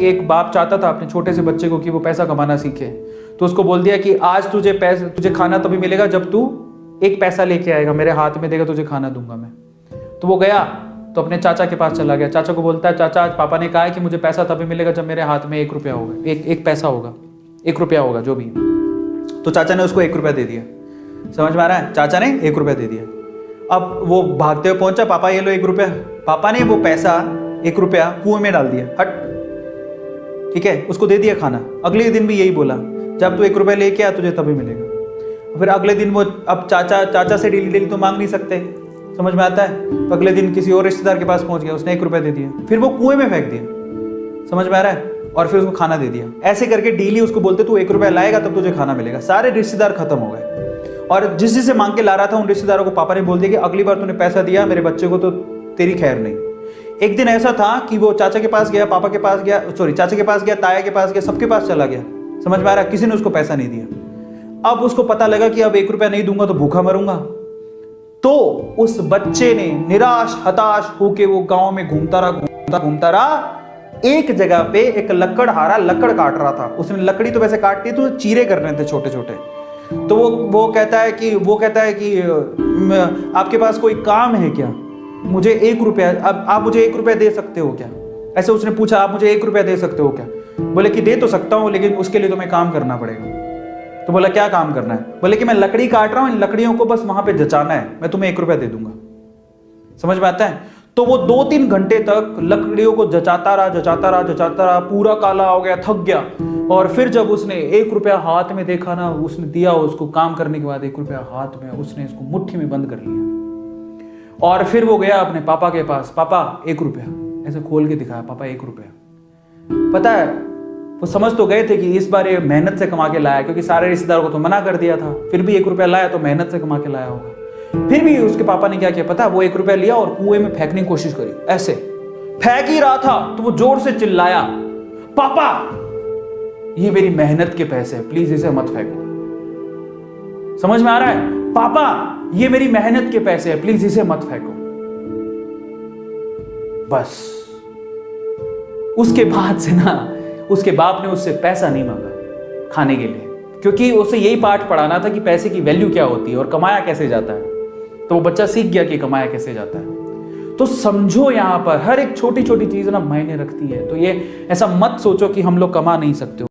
एक बाप चाहता था अपने छोटे से बच्चे को कि वो पैसा कमाना सीखे, तो उसको बोल दिया कि आज तुझे खाना तभी मिलेगा जब तू एक पैसा लेके आएगा, मेरे हाथ में देगा, तुझे खाना दूंगा मैं। तो वो गया तो अपने चाचा के पास चला गया। चाचा को बोलता है, चाचा आज पापा ने कहा है कि मुझे पैसा तभी मिलेगा जब मेरे हाथ में 1 रुपया होगा, एक पैसा होगा, 1 रुपया होगा जो भी। तो चाचा ने उसको 1 रुपया दे दिया। समझ में आ रहा है? चाचा ने 1 रुपया दे दिया। अब वो भागते हुए पहुंचा, पापा ये लो 1 रुपया। पापा ने वो पैसा 1 रुपया कुएं में डाल दिया, हट, ठीक है, उसको दे दिया खाना। अगले दिन भी यही बोला, जब तू 1 रुपया लेके आ तुझे तभी मिलेगा। फिर अगले दिन वो, अब चाचा से डेली तो मांग नहीं सकते, समझ में आता है? तो अगले दिन किसी और रिश्तेदार के पास पहुंच गया, उसने 1 रुपया दे दिया, फिर वो कुएं में फेंक दिया। समझ में आ रहा है? और फिर उसको खाना दे दिया। ऐसे करके डेली उसको बोलते तू 1 रुपया लाएगा तब तुझे खाना मिलेगा। सारे रिश्तेदार खत्म हो गए, और जिससे मांग के ला रहा था उन रिश्तेदारों को पापा ने बोल दिया कि अगली बार तूने पैसा दिया मेरे बच्चे को तो तेरी खैर नहीं। एक दिन ऐसा था कि वो चाचा के पास गया, पापा के पास गया, चाचा के पास गया, ताया के पास गया, सबके पास चला गया। समझ में आ रहा है? किसी ने उसको पैसा नहीं दिया। अब उसको पता लगा कि अब 1 रुपया नहीं दूंगा तो भूखा मरूंगा। तो उस बच्चे ने निराश हताश होके वो गांव में घूमता रहा। एक जगह पे एक लकड़हारा लकड़ काट रहा था। उसने लकड़ी तो वैसे काटती तो चीरे कर रहे थे छोटे छोटे। तो वो कहता है कि आपके पास कोई काम है क्या? मुझे 1 रुपया, अब आप मुझे 1 रुपया दे सकते हो क्या? ऐसे उसने पूछा, आप मुझे 1 रुपया दे सकते हो क्या? बोले कि दे तो सकता हूं, लेकिन उसके लिए तुम्हें काम करना पड़ेगा। तो बोला क्या काम करना है? बोले कि मैं लकड़ी काट रहा हूं, इन लकड़ियों को बस वहां पे जचाना है, मैं तुम्हें 1 रुपया दे दूंगा। समझ में आता है? तो वो 2-3 घंटे तक लकड़ियों को जचाता रहा, पूरा काला हो गया, थक गया। और फिर जब उसने 1 रुपया हाथ में देखा ना, उसने दिया उसको, काम करने के बाद 1 रुपया हाथ में, उसने इसको मुट्ठी में बंद कर लिया। और फिर वो गया अपने पापा के पास, पापा 1 रुपया, ऐसे खोल के दिखाया, पापा 1 रुपया। पता है वो समझ तो गए थे कि इस बार ये मेहनत से कमा के लाया, क्योंकि सारे रिश्तेदारों को तो मना कर दिया था, फिर भी 1 रुपया लाया तो मेहनत से कमा के लाया होगा। फिर भी उसके पापा ने क्या किया पता? वो 1 रुपया लिया और कुएं में फेंकने की कोशिश करी। ऐसे फेंक ही रहा था तो वो जोर से चिल्लाया, पापा ये मेरी मेहनत के पैसे हैं, प्लीज इसे मत फेंको। समझ में आ रहा है? पापा ये मेरी मेहनत के पैसे हैं, प्लीज इसे मत फेंको। बस उसके बाद से ना उसके बाप ने उससे पैसा नहीं मांगा खाने के लिए, क्योंकि उसे यही पाठ पढ़ाना था कि पैसे की वैल्यू क्या होती है और कमाया कैसे जाता है। तो वो बच्चा सीख गया कि कमाया कैसे जाता है। तो समझो यहां पर हर एक छोटी छोटी चीज ना मायने रखती है। तो ये ऐसा मत सोचो कि हम लोग कमा नहीं सकते।